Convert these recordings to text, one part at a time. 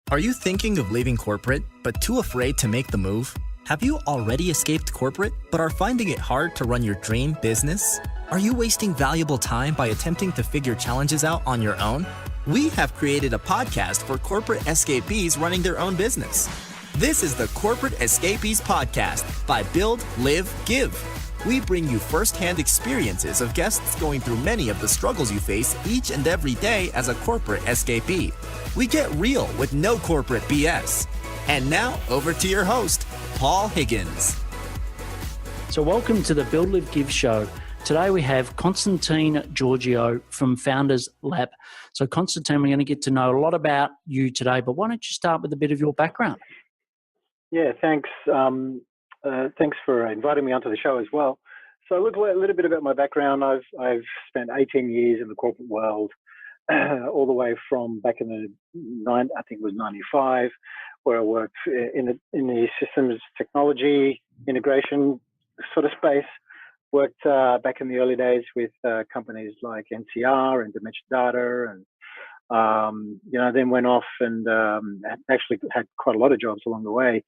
Are you thinking of leaving corporate, but too afraid to make the move? Have you already escaped corporate, but are finding it hard to run your dream business? Are you wasting valuable time by attempting to figure challenges out on your own? We have created a podcast for corporate escapees running their own business. This is the Corporate Escapees Podcast by Build, Live, Give. We bring you first-hand experiences of guests going through many of the struggles you face each and every day as a corporate escapee. We get real with no corporate BS. And now, over to your host, Paul Higgins. So welcome to the Build, Live, Give show. Today we have Constantine Georgiou from Founders Lab. So Constantine, we're going to get to know a lot about you today, but why don't you start with a bit of your background? Yeah, thanks. Thanks for inviting me onto the show as well. So look, a little bit about my background. I've spent 18 years in the corporate world, all the way from back in the I think it was 95, where I worked in the systems technology integration sort of space. Worked back in the early days with companies like NCR and Dimension Data, and then went off and actually had quite a lot of jobs along the way.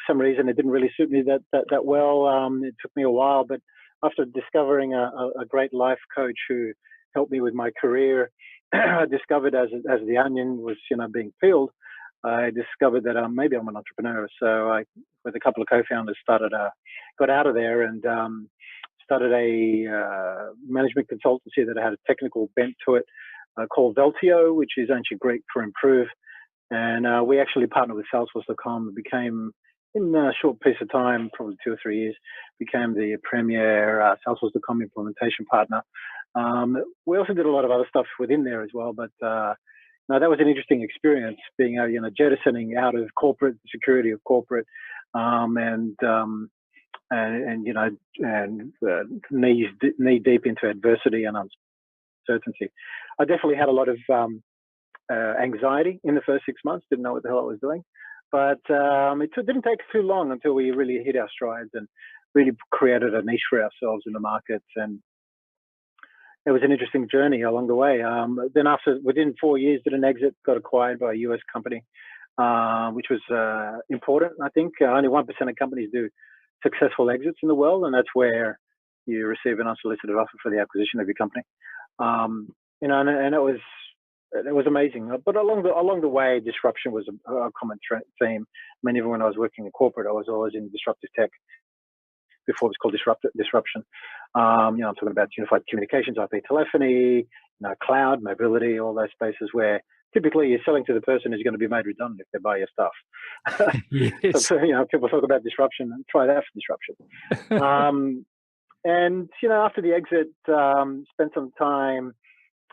For some reason, it didn't really suit me that well. It took me a while, but after discovering a great life coach who helped me with my career, I discovered as the onion was being peeled, I discovered that maybe I'm an entrepreneur. So I, with a couple of co-founders, got out of there and started a management consultancy that had a technical bent to it, called Veltio, which is actually Greek for improve. And we actually partnered with Salesforce.com. Became, in a short piece of time, probably 2 or 3 years, became the premier Salesforce.com implementation partner. We also did a lot of other stuff within there as well, but no, that was an interesting experience, being jettisoning out of corporate, the security of corporate, and knee deep into adversity and uncertainty. I definitely had a lot of anxiety in the first 6 months. Didn't know what the hell I was doing, but it didn't take too long until we really hit our strides and really created a niche for ourselves in the market. And it was an interesting journey along the way. Then within 4 years, did an exit, got acquired by a US company, which was important. I think only 1% of companies do successful exits in the world, and that's where you receive an unsolicited offer for the acquisition of your company. And it was amazing. But along the way, disruption was a common theme. I mean, even when I was working in corporate, I was always in disruptive tech. Before it was called disruption. I'm talking about unified communications, IP telephony, cloud, mobility, all those spaces where typically you're selling to the person who's going to be made redundant if they buy your stuff. Yes. So, people talk about disruption, and try that for disruption. And after the exit, spent some time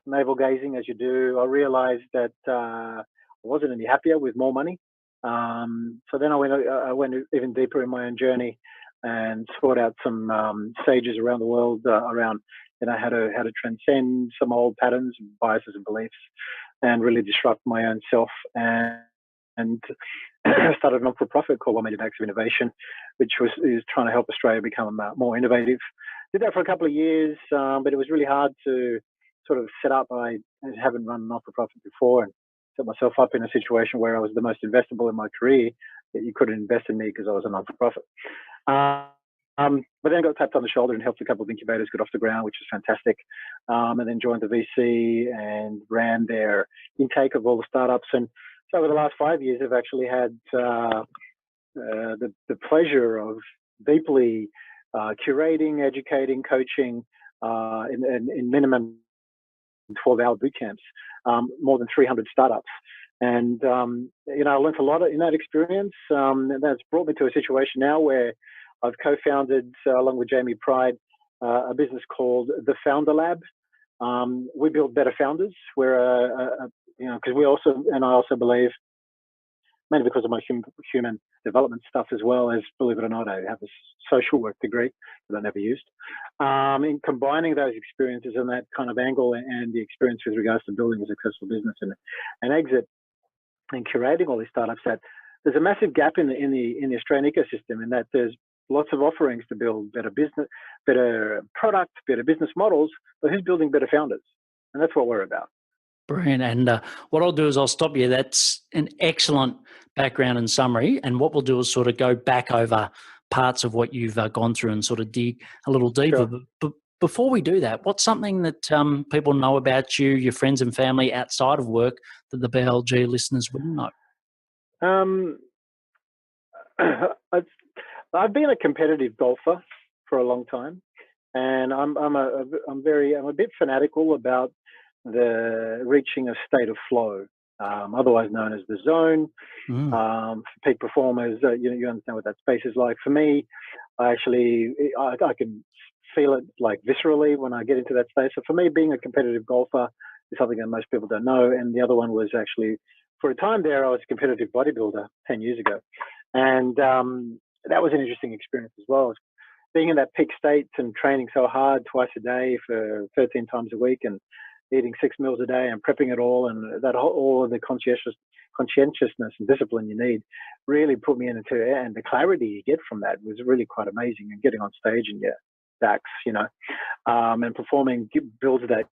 navel gazing, as you do. I realized that I wasn't any happier with more money. So then I went even deeper in my own journey and sought out some sages around the world around how to transcend some old patterns, biases, and beliefs, and really disrupt my own self. And started a non-for-profit called 1 Million Acts of Innovation, which is trying to help Australia become more innovative. Did that for a couple of years, but it was really hard to sort of set up. I haven't run a non-for-profit before, and set myself up in a situation where I was the most investable in my career, that you couldn't invest in me because I was a non-for-profit. But then got tapped on the shoulder and helped a couple of incubators get off the ground, which was fantastic. And then joined the VC and ran their intake of all the startups. And so over the last 5 years, I've actually had the pleasure of deeply curating, educating, coaching in minimum 12-hour bootcamps, more than 300 startups. And, I learned a lot in that experience. And that's brought me to a situation now where I've co-founded, along with Jamie Pride, a business called the Founder Lab. We build better founders. We're, because I also believe, mainly because of my human development stuff as well as, believe it or not, I have a social work degree that I never used. In combining those experiences and that kind of angle and the experience with regards to building a successful business and exit and curating all these startups, that there's a massive gap in the Australian ecosystem, in that there's lots of offerings to build better business, better product, better business models, but who's building better founders? And that's what we're about. Brilliant. And what I'll do is I'll stop you. That's an excellent background and summary. And what we'll do is sort of go back over parts of what you've gone through and sort of dig a little deeper. Sure. But before we do that, what's something that people know about you, your friends and family outside of work that the BLG listeners wouldn't know? Um, I've been a competitive golfer for a long time, and I'm a bit fanatical about the reaching a state of flow, otherwise known as the zone. For peak performers, you understand what that space is like. For me, I can feel it like viscerally when I get into that state. So for me, being a competitive golfer is something that most people don't know. And the other one was actually, for a time there, I was a competitive bodybuilder 10 years ago. And that was an interesting experience as well. Being in that peak state and training so hard twice a day for 13 times a week and eating 6 meals a day and prepping it all, and all of the conscientiousness and discipline you need really put me into it. And the clarity you get from that was really quite amazing. And getting on stage and stacks, and performing builds that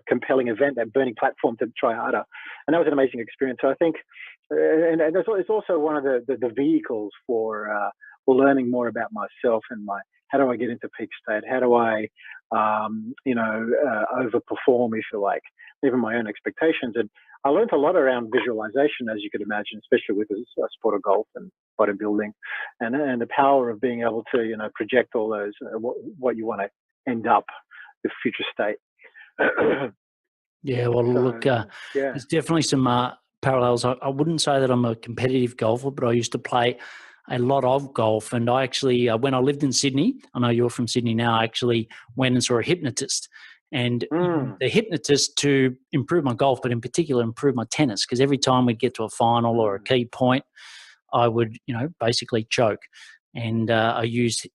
compelling event, that burning platform to try harder. And that was an amazing experience. So I think, and it's also one of the vehicles for learning more about myself and how do I get into peak state? How do I, overperform, if you like, even my own expectations? And I learned a lot around visualization, as you could imagine, especially with the sport of golf and bodybuilding, and the power of being able to, project all those, what you want to end up, the future state. Yeah, well, look, there's definitely some parallels. I wouldn't say that I'm a competitive golfer, but I used to play a lot of golf. And I actually, when I lived in Sydney, I know you're from Sydney now, I actually went and saw a hypnotist. And the hypnotist to improve my golf, but in particular improve my tennis, because every time we'd get to a final or a key point, I would, basically choke. And I used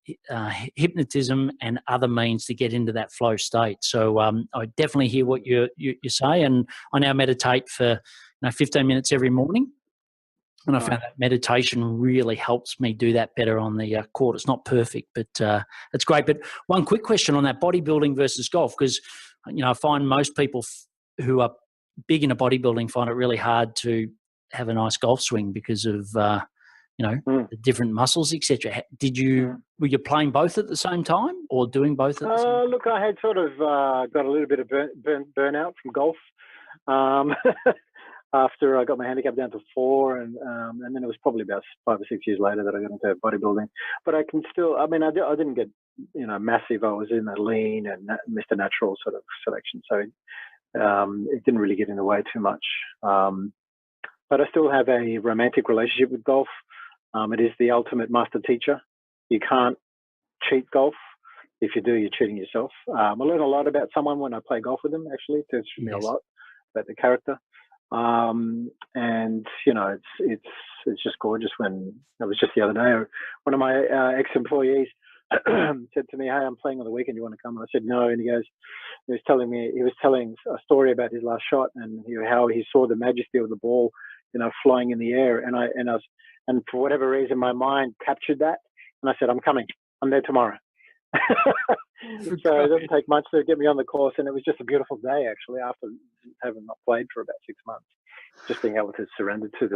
hypnotism and other means to get into that flow state. So I definitely hear what you say, and I now meditate for 15 minutes every morning. And I found that meditation really helps me do that better on the court. It's not perfect, but it's great. But one quick question on that bodybuilding versus golf, because I find most people who are big into bodybuilding find it really hard to have a nice golf swing because of the different muscles, etc. Were you playing both at the same time, or doing both at the same time? Look, I had sort of got a little bit of burnout from golf. After I got my handicap down to 4, and then it was probably about 5 or 6 years later that I got into bodybuilding. But I can still, I didn't get, massive. I was in a lean and Mr. Natural sort of selection. So it didn't really get in the way too much. But I still have a romantic relationship with golf. It is the ultimate master teacher. You can't cheat golf. If you do, you're cheating yourself. I learn a lot about someone when I play golf with them, actually. It teaches me a lot about the character. And it's just gorgeous. When it was just the other day, one of my ex-employees said to me, "Hey, I'm playing on the weekend. You want to come?" And I said no. And he was telling a story about his last shot and how he saw the majesty of the ball, flying in the air. And for whatever reason, my mind captured that. And I said, "I'm coming. I'm there tomorrow." So it doesn't take much to get me on the course, and it was just a beautiful day actually. After having not played for about 6 months, just being able to surrender to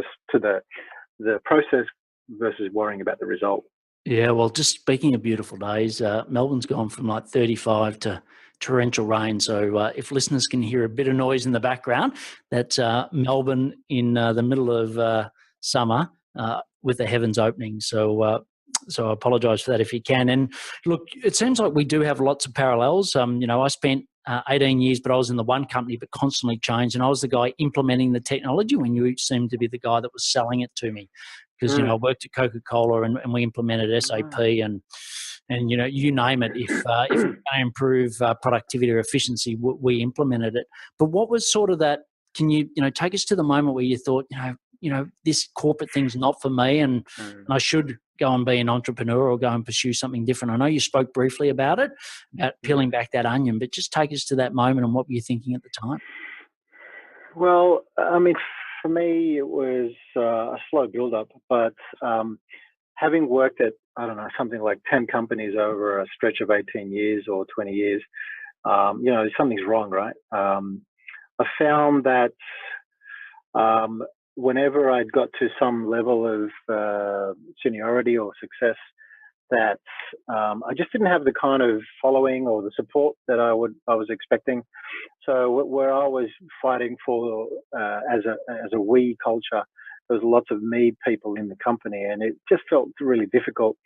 the process versus worrying about the result. Yeah, well, just speaking of beautiful days, Melbourne's gone from like 35 to torrential rain. So if listeners can hear a bit of noise in the background, that's Melbourne in the middle of summer with the heavens opening. So I apologise for that if you can. And look, it seems like we do have lots of parallels. I spent 18 years, but I was in the one company, but constantly changed. And I was the guy implementing the technology when you seemed to be the guy that was selling it to me. Because, I worked at CocaCola and we implemented SAP and you name it. If we can improve productivity or efficiency, we implemented it. But what was sort of that, can you, take us to the moment where you thought, this corporate thing's not for me and I should go and be an entrepreneur or go and pursue something different? I know you spoke briefly about it, about peeling back that onion, but just take us to that moment and what were you thinking at the time? Well, for me, it was a slow build-up, but having worked at, something like 10 companies over a stretch of 18 years or 20 years, something's wrong, right? I found that whenever I'd got to some level of seniority or success, that I just didn't have the kind of following or the support that I was expecting. So where I was fighting for as a we culture, there was lots of me people in the company, and it just felt really difficult.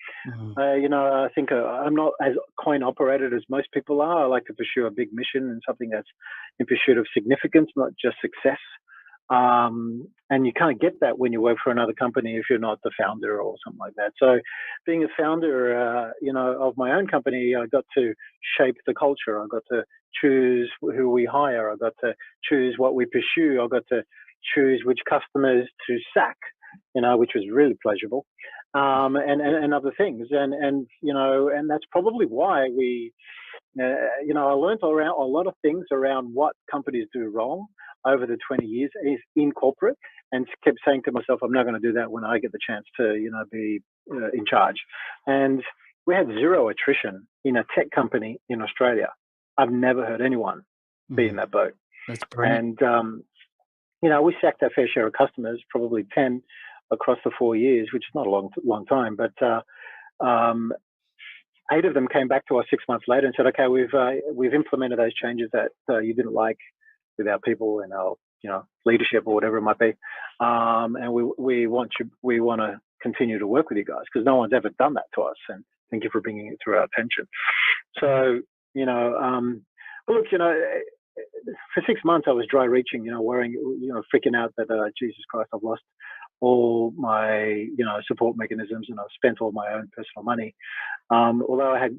I think I'm not as coin operated as most people are. I like to pursue a big mission and something that's in pursuit of significance, not just success. And you can't get that when you work for another company if you're not the founder or something like that. So being a founder, of my own company, I got to shape the culture. I got to choose who we hire. I got to choose what we pursue. I got to choose which customers to sack, which was really pleasurable, and other things. And that's probably why we, I learned around a lot of things around what companies do wrong over the 20 years is in corporate, and kept saying to myself, I'm not going to do that when I get the chance to, be in charge. And we had zero attrition in a tech company in Australia. I've never heard anyone be in that boat. That's brilliant. And, we sacked our fair share of customers, probably 10 across the 4 years, which is not a long time, but 8 of them came back to us 6 months later and said, okay, we've implemented those changes that you didn't like with our people and our leadership or whatever it might be, and we want to continue to work with you guys because no one's ever done that to us, and thank you for bringing it to our attention. So look, for 6 months I was dry reaching, worrying, freaking out that Jesus Christ, I've lost all my support mechanisms, and I've spent all my own personal money. Although I had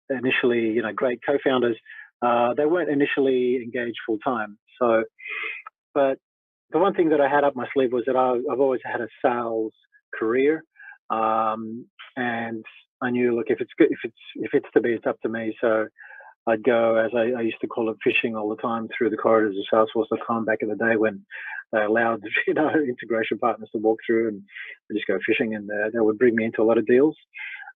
initially great co-founders, they weren't initially engaged full time. So, but the one thing that I had up my sleeve was that I've always had a sales career, and I knew, look, if it's to be, it's up to me. So I'd go, as I used to call it, fishing all the time through the corridors of Salesforce.com back in the day when they allowed integration partners to walk through, and I just go fishing, and they would bring me into a lot of deals.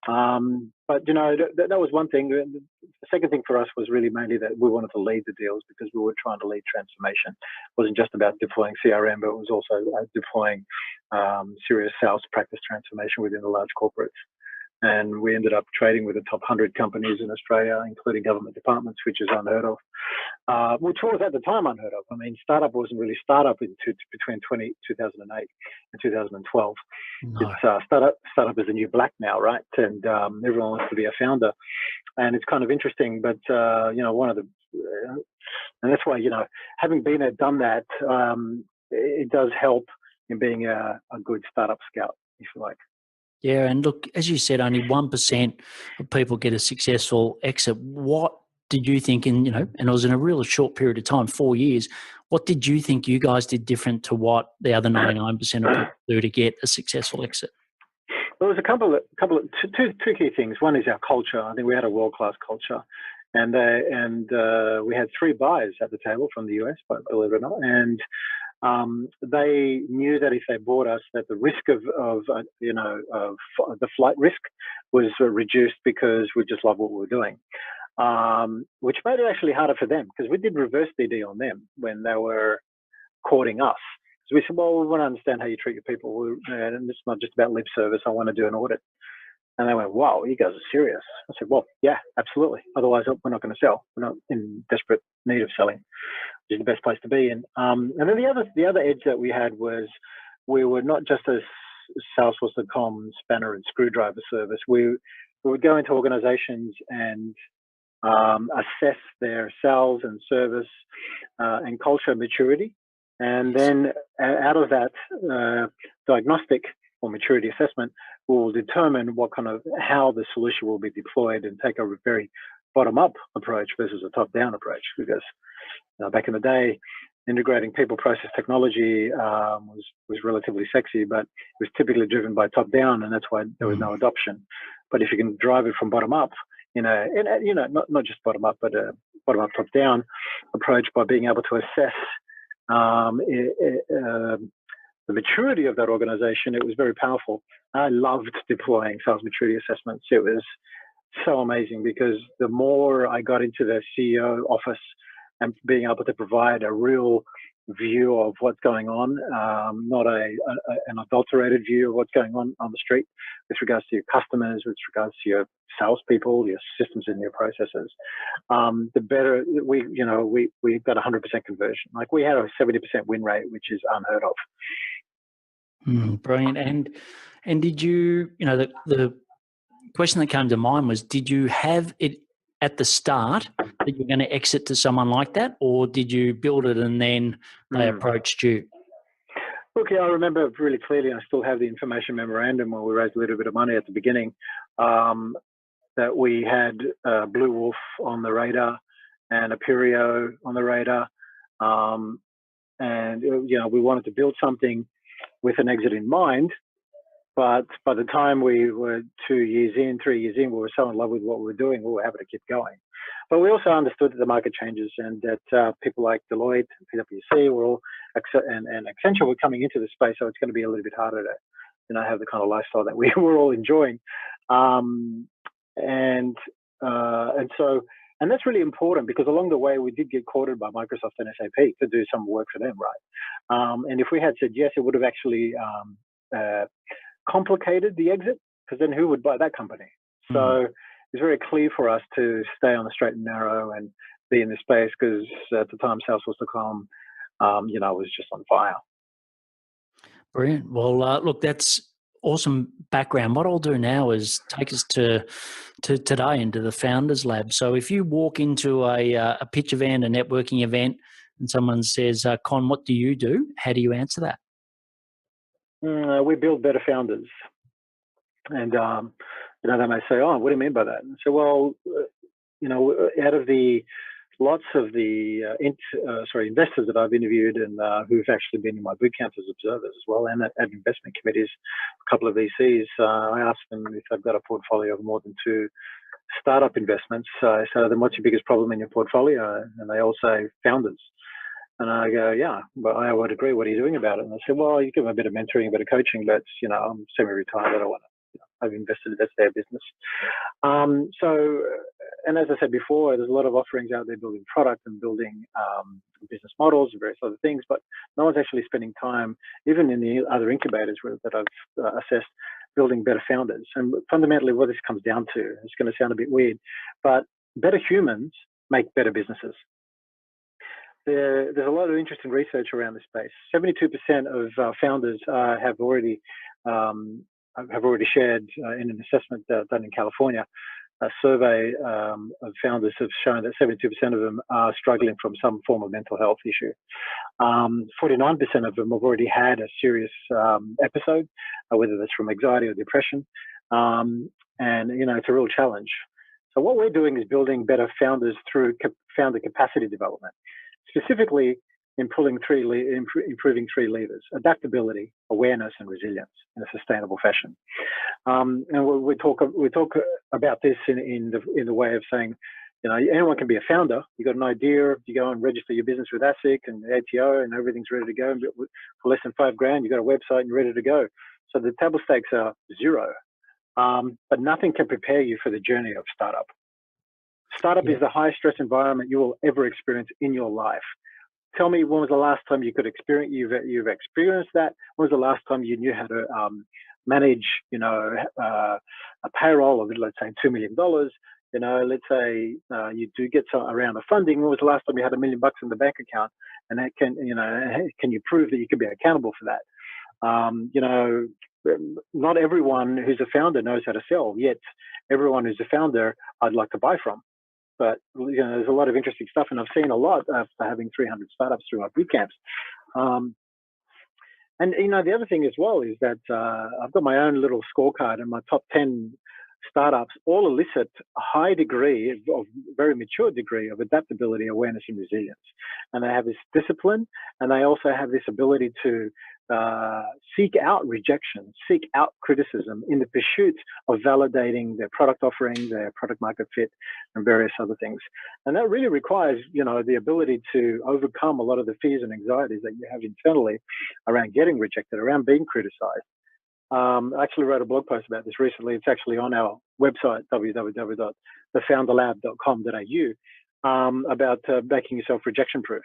But that was one thing. The second thing for us was really mainly that we wanted to lead the deals because we were trying to lead transformation. It wasn't just about deploying CRM, but it was also deploying serious sales practice transformation within the large corporates. And we ended up trading with the top 100 companies in Australia, including government departments, which is unheard of, which was at the time unheard of. I mean, startup wasn't really startup between 2008 and 2012. No. It's startup is the new black now, right? And everyone wants to be a founder, and it's kind of interesting. But one of the, and that's why having been there, done that, it does help in being a good startup scout, if you like. Yeah, and look, as you said, only 1% of people get a successful exit. What did you think and it was in a really short period of time, 4 years, what did you think you guys did different to what the other 99% of people do to get a successful exit? Well, there's a couple of two key things. One is our culture. I think we had a world-class culture, and we had 3 buyers at the table from the US, believe it or not, and they knew that if they bought us, that the risk of the flight risk was reduced because we just love what we were doing, which made it actually harder for them because we did reverse DD on them when they were courting us. So we said, well, we want to understand how you treat your people, and it's not just about lip service. I want to do an audit. And they went, wow, you guys are serious. I said, well, yeah, absolutely. Otherwise, we're not going to sell. We're not in desperate need of selling, which is the best place to be in. And then the other edge that we had was we were not just a Salesforce.com spanner and screwdriver service. We would go into organizations and assess their sales and service and culture maturity. And then out of that diagnostic or maturity assessment, we will determine how the solution will be deployed and take a very bottom-up approach versus a top-down approach. Because back in the day, integrating people, process, technology was relatively sexy, but it was typically driven by top-down, and that's why there was no adoption. But if you can drive it from bottom-up, not just bottom-up, but a bottom-up, top-down approach by being able to assess the maturity of that organization, it was very powerful. I loved deploying sales maturity assessments. It was so amazing because the more I got into the CEO office and being able to provide a real view of what's going on, not an adulterated view of what's going on the street with regards to your customers, with regards to your salespeople, your systems and your processes. The better we got 100% conversion. Like we had a 70% win rate, which is unheard of. Brilliant. And did you, the question that came to mind was, did you have it at the start that you're going to exit to someone like that, or did you build it and then they approached you? Look, I remember really clearly, I still have the information memorandum where we raised a little bit of money at the beginning, that we had Blue Wolf on the radar and Aperio on the radar. And, we wanted to build something with an exit in mind. But by the time we were 2 years in, 3 years in, we were so in love with what we were doing, we were happy to keep going. But we also understood that the market changes and that people like Deloitte, PwC, were all, and Accenture were coming into the space, so it's going to be a little bit harder to, have the kind of lifestyle that we were all enjoying. And that's really important, because along the way we did get courted by Microsoft and SAP to do some work for them, right? And if we had said yes, it would have actually complicated the exit, because then who would buy that company? So it's very clear for us to stay on the straight and narrow and be in the space, because at the time Salesforce.com, was just on fire. Brilliant. Well, look, that's awesome background. What I'll do now is take us to today, into the Founders Lab. So if you walk into a pitch event, a networking event, and someone says, Con, what do you do? How do you answer that? We build better founders. And, they may say, oh, what do you mean by that? And so, well, out of the lots of the investors that I've interviewed and who've actually been in my bootcamps as observers as well, and at investment committees, a couple of VCs, I asked them if they've got a portfolio of more than 2 startup investments. So then what's your biggest problem in your portfolio? And they all say founders. And I go, yeah, but I would agree. What are you doing about it? And I said, well, you give them a bit of mentoring, a bit of coaching, but, I'm semi-retired. I don't want to, I've invested, that's their business. And as I said before, there's a lot of offerings out there building product and building business models and various other things, but no one's actually spending time, even in the other incubators that I've assessed, building better founders. And fundamentally what this comes down to, it's going to sound a bit weird, but better humans make better businesses. There's a lot of interesting research around this space. 72% of founders have already shared in an assessment done in California. A survey of founders have shown that 72% of them are struggling from some form of mental health issue. 49% of them have already had a serious episode, whether that's from anxiety or depression. And, it's a real challenge. So what we're doing is building better founders through founder capacity development, specifically improving 3 levers: adaptability, awareness, and resilience in a sustainable fashion. And we talk about this in the way of saying, anyone can be a founder. You got an idea, you go and register your business with ASIC and ATO, and everything's ready to go. And for less than $5,000, you got a website and you're ready to go. So the table stakes are 0, but nothing can prepare you for the journey of startup. Startup is the highest stress environment you will ever experience in your life. Tell me, when was the last time you could experience, you've experienced that? When was the last time you knew how to manage, a payroll of, let's say, $2 million? Let's say you do get some around of funding. When was the last time you had $1 million in the bank account? And that can you prove that you can be accountable for that? Not everyone who's a founder knows how to sell, yet everyone who's a founder I'd like to buy from. But there's a lot of interesting stuff, and I've seen a lot after having 300 startups through our bootcamps. And the other thing as well is that I've got my own little scorecard, and my top 10 startups all elicit a high degree of very mature degree of adaptability, awareness, and resilience. And they have this discipline, and they also have this ability to seek out rejection, seek out criticism in the pursuit of validating their product offering, their product market fit, and various other things. And that really requires, the ability to overcome a lot of the fears and anxieties that you have internally around getting rejected, around being criticized. I actually wrote a blog post about this recently. It's actually on our website, www.thefounderlab.com.au. about making yourself rejection proof.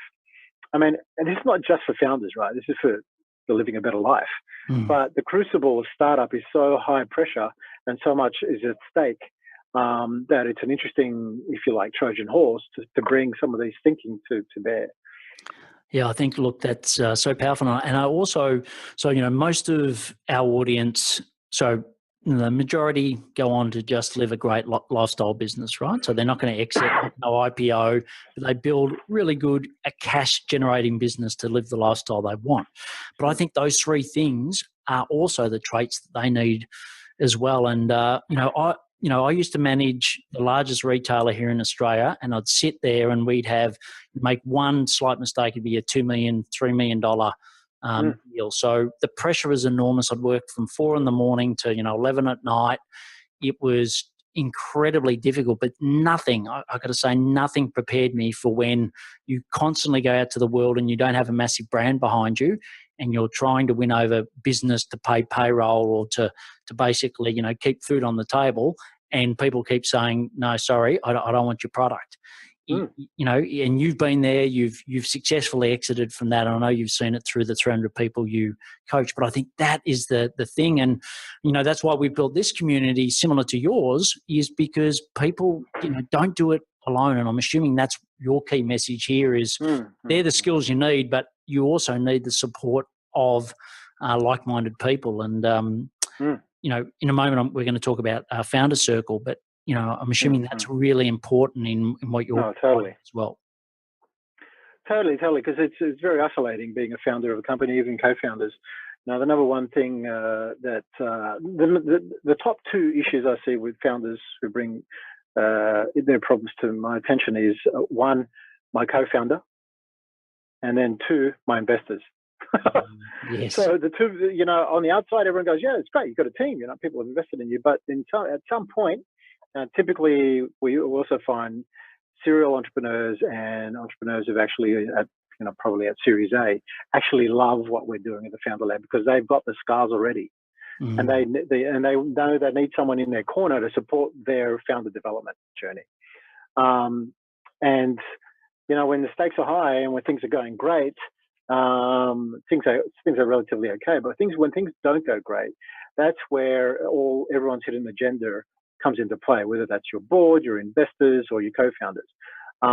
I mean, and it's not just for founders, right? This is for living a better life. But the crucible of startup is so high pressure and so much is at stake that it's an interesting, if you like, Trojan horse to bring some of these thinking to bear. Yeah, I think, look, that's so powerful. And I also, most of our audience, so the majority go on to just live a great lifestyle business, right? So they're not going to exit, no IPO, but they build really good, a cash generating business to live the lifestyle they want. But I think those three things are also the traits that they need as well. And, I used to manage the largest retailer here in Australia, and I'd sit there and we'd make one slight mistake, it'd be a $2 million, $3 million deal. So the pressure was enormous. I'd work from 4 a.m. to 11 at night. It was incredibly difficult, but nothing, I got to say, nothing prepared me for when you constantly go out to the world and you don't have a massive brand behind you, and you're trying to win over business to pay payroll or to basically, keep food on the table, and people keep saying, no, sorry, I don't want your product. And you've been there, you've successfully exited from that. And I know you've seen it through the 300 people you coach, but I think that is the thing. And, that's why we built this community similar to yours, is because people, don't do it alone. And I'm assuming that's your key message here is they're the skills you need, but you also need the support of like-minded people. And, in a moment we're going to talk about Founder Circle, but I'm assuming that's really important in what you're doing as well. Totally, because it's very isolating being a founder of a company, even co-founders. Now, the number one thing that the top two issues I see with founders who bring their problems to my attention is one, my co-founder, and then two, my investors. Yes. So the two, on the outside, everyone goes, yeah, it's great, you've got a team, people have invested in you, but at some point, typically we also find serial entrepreneurs and entrepreneurs who've actually probably at Series A actually love what we're doing at the Founder Lab because they've got the scars already, and they know they need someone in their corner to support their founder development journey. And when the stakes are high and when things are going great, things are relatively okay. But when things don't go great, that's where everyone's hidden agenda comes into play, whether that's your board, your investors, or your co-founders, let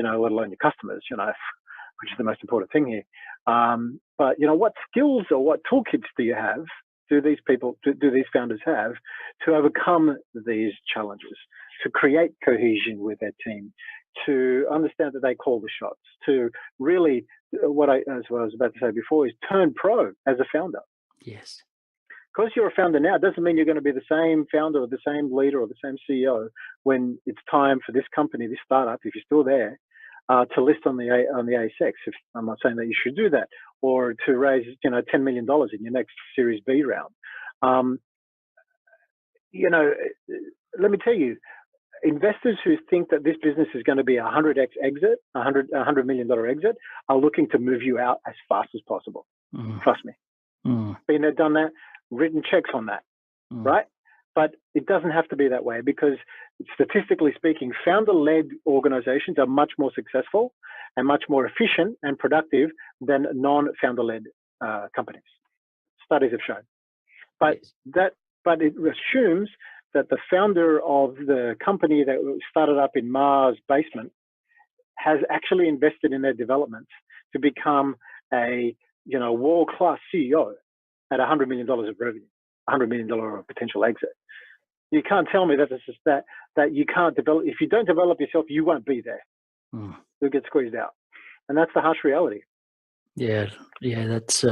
alone your customers, which is the most important thing here. But what skills or what toolkits do these founders have to overcome these challenges, to create cohesion with their team, to understand that they call the shots, to really, as what I was about to say before, is turn pro as a founder. Yes. Because you're a founder now doesn't mean you're going to be the same founder or the same leader or the same CEO when it's time for this company, this startup, if you're still there, to list on the ASX. If I'm not saying that you should do that, or to raise $10 million in your next Series B round. Let me tell you, investors who think that this business is going to be a 100x exit, $100 million exit, are looking to move you out as fast as possible. Trust me. Been there, done that, written checks on that, right? But it doesn't have to be that way because statistically speaking, founder-led organizations are much more successful and much more efficient and productive than non-founder-led companies. Studies have shown. But it assumes that the founder of the company that started up in Mars' basement has actually invested in their development to become a world-class CEO at $100 million of revenue, $100 million of potential exit. You can't tell me that you can't develop. If you don't develop yourself, you won't be there. You'll get squeezed out. And that's the harsh reality. Yeah, that's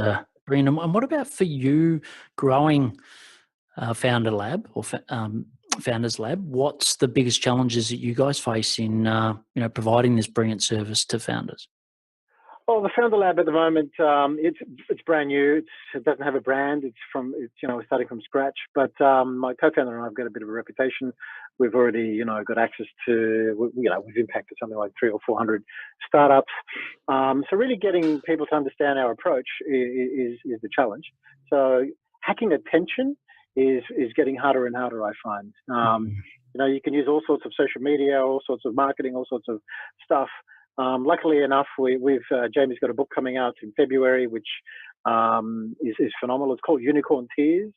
brilliant. And what about for you growing Founder Lab or Founders Lab? What's the biggest challenges that you guys face in providing this brilliant service to founders? Well, the Founder Lab at the moment, it's brand new. It doesn't have a brand. We're starting from scratch. But my co-founder and I have got a bit of a reputation. We've already, got access to, we've impacted something like 300 or 400 startups. So really getting people to understand our approach is the challenge. So hacking attention is getting harder and harder, I find. You can use all sorts of social media, all sorts of marketing, all sorts of stuff. Luckily enough, we've Jamie's got a book coming out in February, which is phenomenal. It's called Unicorn Tears: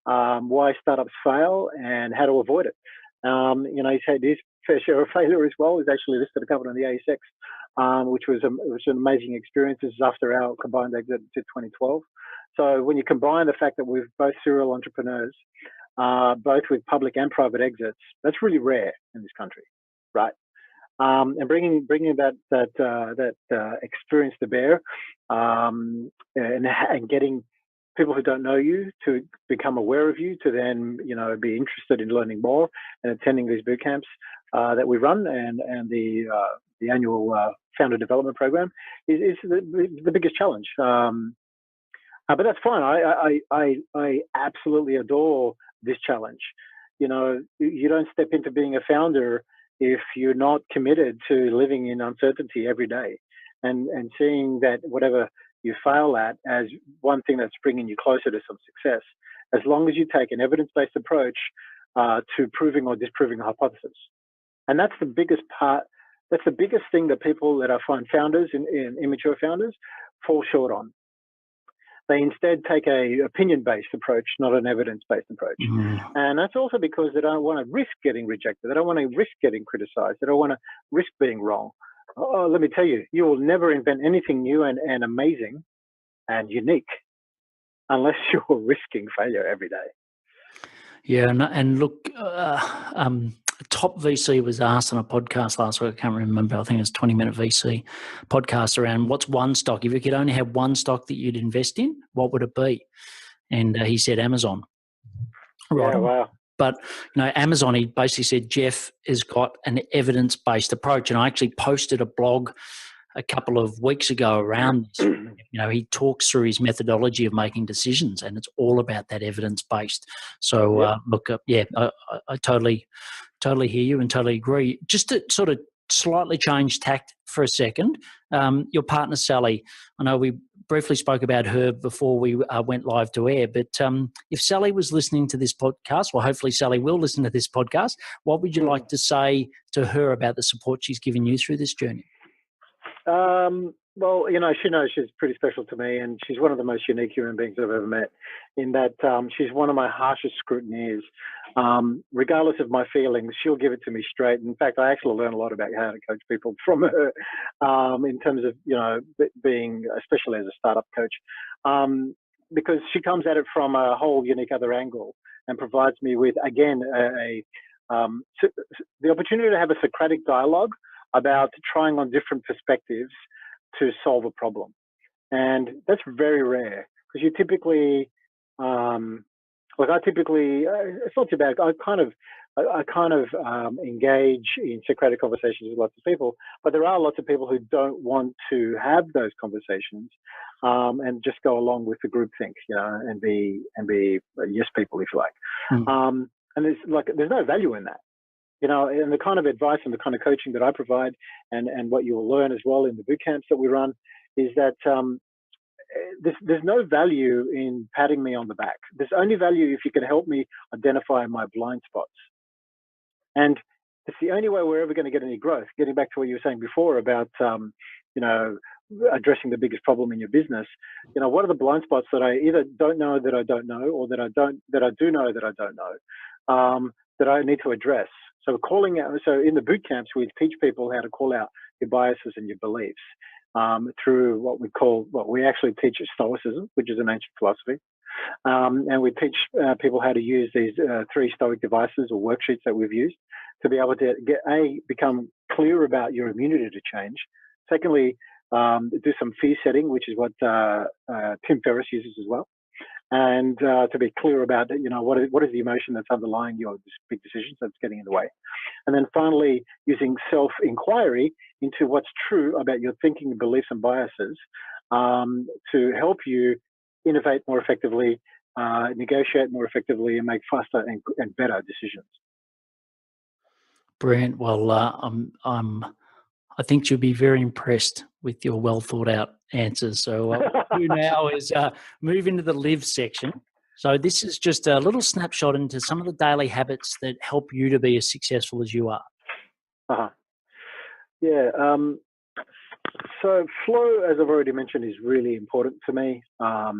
Why Startups Fail and How to Avoid It. He's had his fair share of failure as well. He's actually listed a couple on the ASX, which was an amazing experience. This is after our combined exit in 2012. So when you combine the fact that we're both serial entrepreneurs, both with public and private exits, that's really rare in this country, right? And bringing that experience to bear, and getting people who don't know you to become aware of you, to then be interested in learning more and attending these boot camps that we run, and the annual founder development program is the biggest challenge. But that's fine. I absolutely adore this challenge. You don't step into being a founder if you're not committed to living in uncertainty every day, and seeing that whatever you fail at as one thing that's bringing you closer to some success, as long as you take an evidence-based approach to proving or disproving a hypothesis. And that's the biggest part. That's the biggest thing that people that I find founders in immature founders fall short on. They instead take a opinion-based approach, not an evidence-based approach. And that's also because they don't want to risk getting rejected. They don't want to risk getting criticized. They don't want to risk being wrong. Oh, let me tell you, you will never invent anything new and amazing and unique unless you're risking failure every day. Yeah, and look, top VC was asked on a podcast last week. I can't remember. I think it was 20-minute VC podcast around what's one stock. If you could only have one stock that you'd invest in, what would it be? And he said Amazon. Right. Yeah, wow. But Amazon, he basically said Jeff has got an evidence-based approach, and I actually posted a blog a couple of weeks ago around this. He talks through his methodology of making decisions, and it's all about that evidence-based. So, I totally hear you and totally agree. Just to sort of slightly change tact for a second, your partner, Sally, I know we briefly spoke about her before we went live to air, but if Sally was listening to this podcast, well, hopefully Sally will listen to this podcast, what would you like to say to her about the support she's given you through this journey? Well, she knows she's pretty special to me, and she's one of the most unique human beings I've ever met, in that she's one of my harshest scrutineers. Regardless of my feelings, she'll give it to me straight. In fact, I actually learn a lot about how to coach people from her, in terms of, being, especially as a startup coach, because she comes at it from a whole unique other angle and provides me with, again, the opportunity to have a Socratic dialogue about trying on different perspectives to solve a problem. And that's very rare, because you typically, it's not too bad. I kind of engage in Socratic conversations with lots of people, but there are lots of people who don't want to have those conversations, and just go along with the groupthink, and be yes people, if you like. And there's no value in that. And the kind of advice and the kind of coaching that I provide, and what you will learn as well in the boot camps that we run, is that there's no value in patting me on the back. There's only value if you can help me identify my blind spots. And it's the only way we're ever going to get any growth. Getting back to what you were saying before about, addressing the biggest problem in your business, what are the blind spots that I either don't know that I don't know, or that I do know that I don't know, that I need to address. So in the boot camps, we teach people how to call out your biases and your beliefs, through what we actually teach Stoicism, which is an ancient philosophy. And we teach people how to use these 3 Stoic devices or worksheets that we've used to be able to become clear about your immunity to change. Secondly, do some fear setting, which is what Tim Ferriss uses as well. And to be clear about, what is the emotion that's underlying your big decisions that's getting in the way. And then finally, using self-inquiry into what's true about your thinking, beliefs, and biases, to help you innovate more effectively, negotiate more effectively, and make faster and better decisions. Brilliant. Well, I think you'll be very impressed with your well thought out answers. So what we'll do now is move into the live section. So this is just a little snapshot into some of the daily habits that help you to be as successful as you are. Uh-huh. Yeah. So flow, as I've already mentioned, is really important to me. I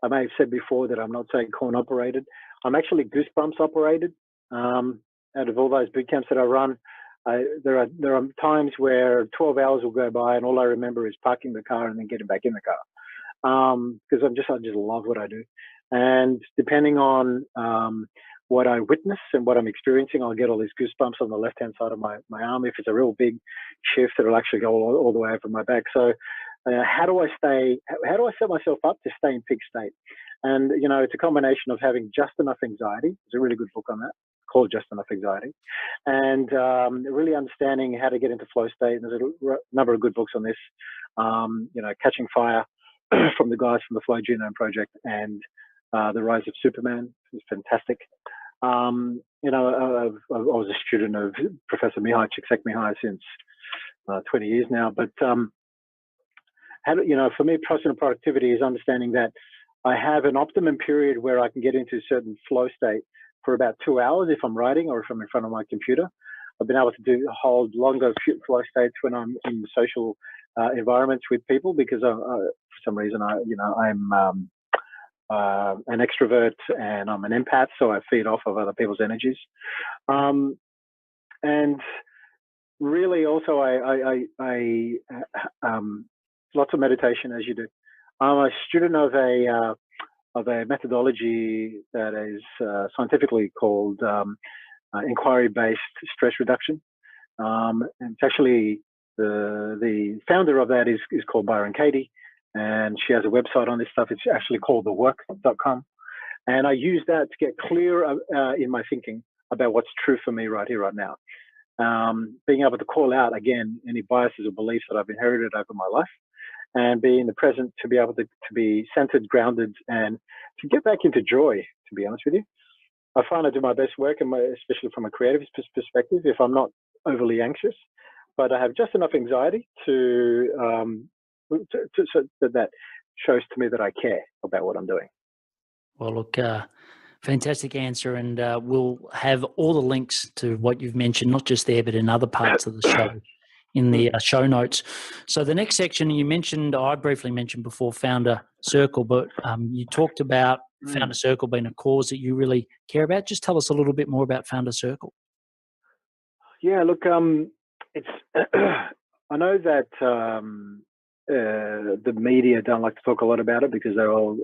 may have said before that I'm not saying corn operated. I'm actually goosebumps operated. Out of all those boot camps that I run, there are times where 12 hours will go by and all I remember is parking the car and then getting back in the car. Because I just love what I do. And depending on what I witness and what I'm experiencing, I'll get all these goosebumps on the left-hand side of my arm. If it's a real big shift, it'll actually go all the way over my back. So how do I set myself up to stay in peak state? And, it's a combination of having just enough anxiety. There's a really good book on that called Just Enough Anxiety. And really understanding how to get into flow state. And there's a number of good books on this, Catching Fire from the guys from the Flow Genome Project and The Rise of Superman is fantastic. I was a student of Professor Mihai Csikszentmihalyi since 20 years now. But for me, personal productivity is understanding that I have an optimum period where I can get into a certain flow state for about 2 hours if I'm writing or if I'm in front of my computer. I've been able to hold longer flow states when I'm in social environments with people because for some reason I'm an extrovert and I'm an empath, so I feed off of other people's energies. And really, also, I lots of meditation, as you do. I'm a student of a methodology that is scientifically called inquiry-based stress reduction. And it's actually the founder of that is called Byron Katie, and she has a website on this stuff. It's actually called thework.com. And I use that to get clear in my thinking about what's true for me right here, right now. Being able to call out, again, any biases or beliefs that I've inherited over my life, and be in the present to be able to be centered, grounded, and to get back into joy, to be honest with you. I find I do my best work, especially from a creative perspective, if I'm not overly anxious, but I have just enough anxiety so that shows to me that I care about what I'm doing. Well, look, fantastic answer. And we'll have all the links to what you've mentioned, not just there, but in other parts of the show in the show notes. So the next section you mentioned, I briefly mentioned before, Founder Circle, but you talked about Founder Circle being a cause that you really care about. Just tell us a little bit more about Founder Circle. Yeah, look, it's I know that the media don't like to talk a lot about it because they're all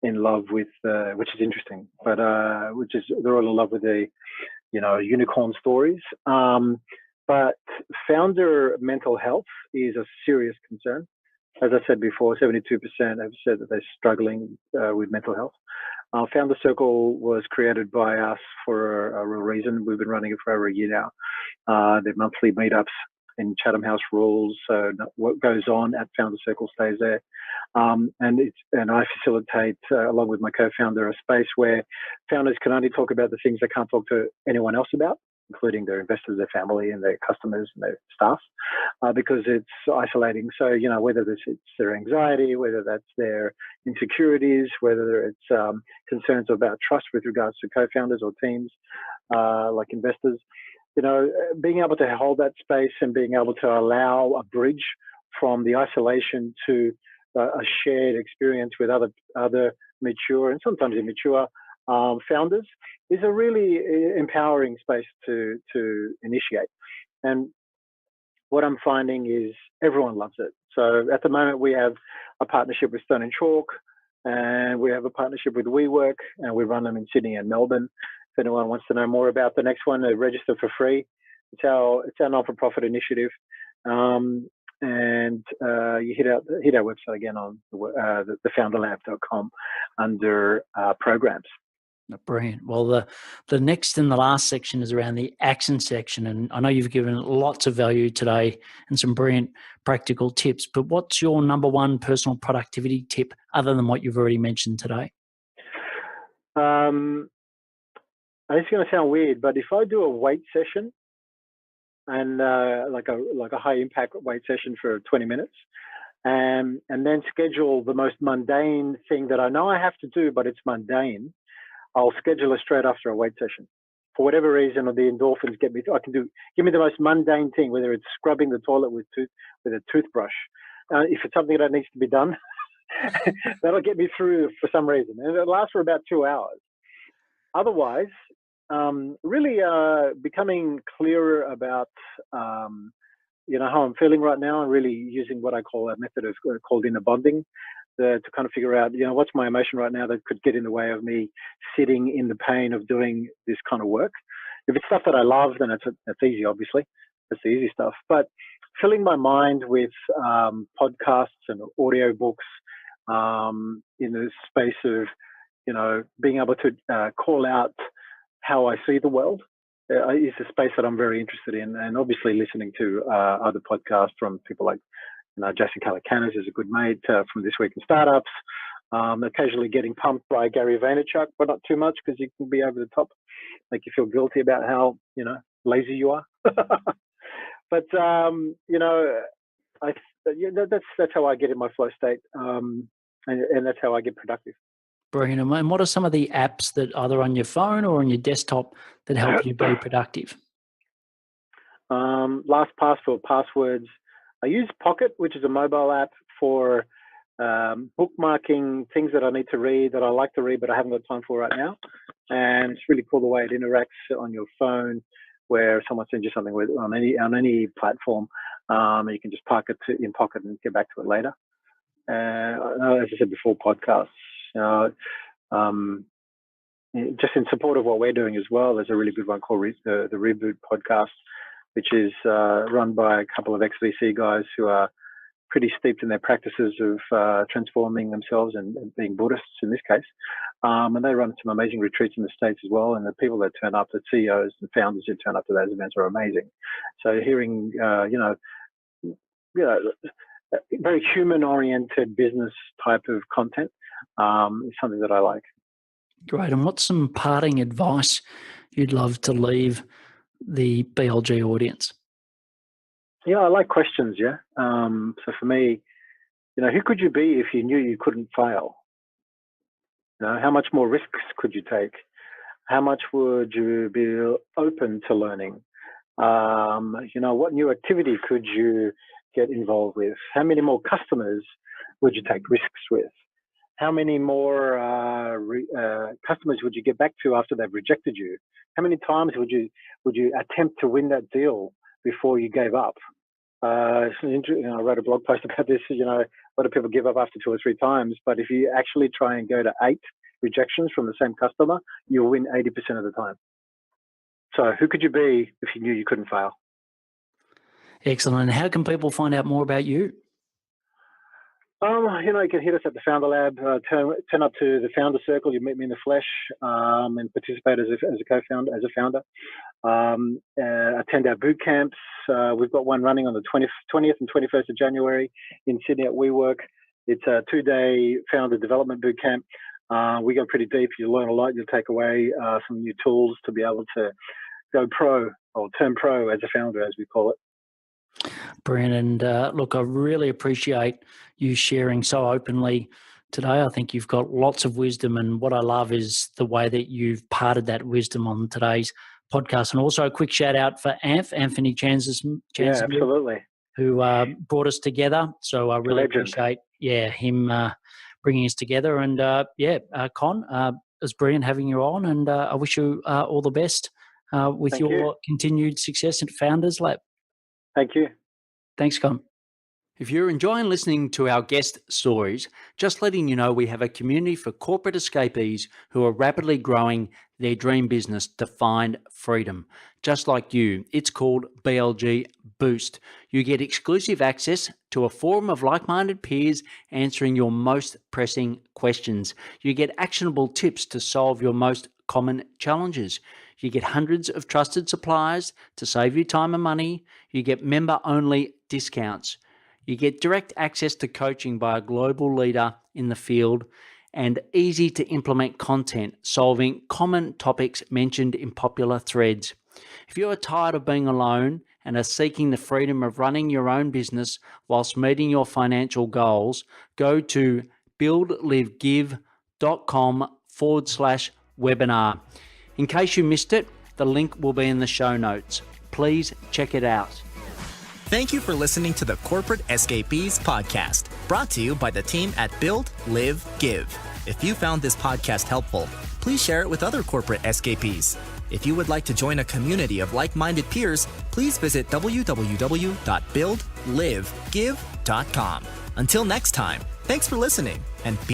in love with, which is interesting, but they're all in love with the, unicorn stories. But founder mental health is a serious concern. As I said before, 72% have said that they're struggling with mental health. Founder Circle was created by us for a real reason. We've been running it for over a year now. They're monthly meetups in Chatham House rules. So what goes on at Founder Circle stays there. And I facilitate, along with my co-founder, a space where founders can only talk about the things they can't talk to anyone else about, including their investors, their family, and their customers and their staff, because it's isolating. So, whether it's their anxiety, whether that's their insecurities, whether it's concerns about trust with regards to co-founders or teams, like investors, being able to hold that space and being able to allow a bridge from the isolation to a shared experience with other mature and sometimes immature founders is a really empowering space to initiate. And what I'm finding is everyone loves it. So at the moment we have a partnership with Stone and Chalk, and we have a partnership with WeWork, and we run them in Sydney and Melbourne. If anyone wants to know more about the next one, they register for free. It's our not-for-profit initiative. And you hit our website again on the founderlab.com under programs. Brilliant. Well, the next and the last section is around the action section. And I know you've given lots of value today and some brilliant practical tips, but what's your number one personal productivity tip other than what you've already mentioned today? It's going to sound weird, but if I do a weight session and like a high impact weight session for 20 minutes, and then schedule the most mundane thing that I know I have to do, but it's mundane. I'll schedule it straight after a weight session. For whatever reason, or the endorphins give me the most mundane thing, whether it's scrubbing the toilet with a toothbrush. If it's something that needs to be done, that'll get me through for some reason. And it lasts for about 2 hours. Otherwise, really becoming clearer about how I'm feeling right now, and really using what I call a method of called inner bonding to kind of figure out, what's my emotion right now that could get in the way of me sitting in the pain of doing this kind of work. If it's stuff that I love, then that's easy, obviously. That's the easy stuff. But filling my mind with podcasts and audio books in the space of, being able to call out how I see the world is a space that I'm very interested in. And obviously listening to other podcasts from people like, Jason Calacanis is a good mate from This Week in Startups. Occasionally getting pumped by Gary Vaynerchuk, but not too much, because you can be over the top, make you feel guilty about how, lazy you are. But, that's how I get in my flow state. And that's how I get productive. Brilliant. And what are some of the apps that either on your phone or on your desktop that help you be productive? LastPass for passwords. I use Pocket, which is a mobile app for bookmarking things that I need to read, that I like to read, but I haven't got time for right now. And it's really cool the way it interacts on your phone, where someone sends you something on any platform. You can just park it in Pocket and get back to it later. As I said before, podcasts. Just in support of what we're doing as well, there's a really good one called the Reboot Podcast, which is run by a couple of ex-VC guys who are pretty steeped in their practices of transforming themselves and being Buddhists in this case. And they run some amazing retreats in the States as well. And the people that turn up, the CEOs and founders who turn up to those events, are amazing. So hearing, very human-oriented business type of content is something that I like. Great. And what's some parting advice you'd love to leave the BLG audience? Yeah, I like questions, yeah. So for me, who could you be if you knew you couldn't fail? How much more risks could you take? How much would you be open to learning? What new activity could you get involved with? How many more customers would you take risks with? How many more customers would you get back to after they've rejected you? How many times would you attempt to win that deal before you gave up? I wrote a blog post about this. A lot of people give up after 2 or 3 times, but if you actually try and go to 8 rejections from the same customer, you'll win 80% of the time. So who could you be if you knew you couldn't fail? Excellent. And how can people find out more about you? You can hit us at the Founder Lab, turn up to the Founder Circle. You meet me in the flesh and participate as a co-founder, as a founder. Attend our Bootcamps. We've got one running on the 20th and 21st of January in Sydney at WeWork. It's a 2-day founder development bootcamp. We go pretty deep. You learn a lot. You'll take away some new tools to be able to go pro, or turn pro as a founder, as we call it. Brilliant. And look, I really appreciate you sharing so openly today. I think you've got lots of wisdom, and what I love is the way that you've parted that wisdom on today's podcast. And also a quick shout out for Anthony Chanson, Yeah, absolutely. Who brought us together. So I really appreciate him bringing us together. And Con, it was brilliant having you on, and I wish you all the best with your continued success at Founders Lab. Thank you. Thanks, Con. If you're enjoying listening to our guest stories, just letting you know we have a community for corporate escapees who are rapidly growing their dream business to find freedom. Just like you, it's called BLG Boost. You get exclusive access to a forum of like-minded peers answering your most pressing questions. You get actionable tips to solve your most common challenges. You get hundreds of trusted suppliers to save you time and money. You get member-only discounts. You get direct access to coaching by a global leader in the field and easy to implement content solving common topics mentioned in popular threads. If you are tired of being alone and are seeking the freedom of running your own business whilst meeting your financial goals, go to buildlivegive.com/webinar. In case you missed it, the link will be in the show notes. Please check it out. Thank you for listening to the Corporate Escapees podcast, brought to you by the team at Build, Live, Give. If you found this podcast helpful, please share it with other corporate escapees. If you would like to join a community of like-minded peers, please visit www.buildlivegive.com. Until next time, thanks for listening and be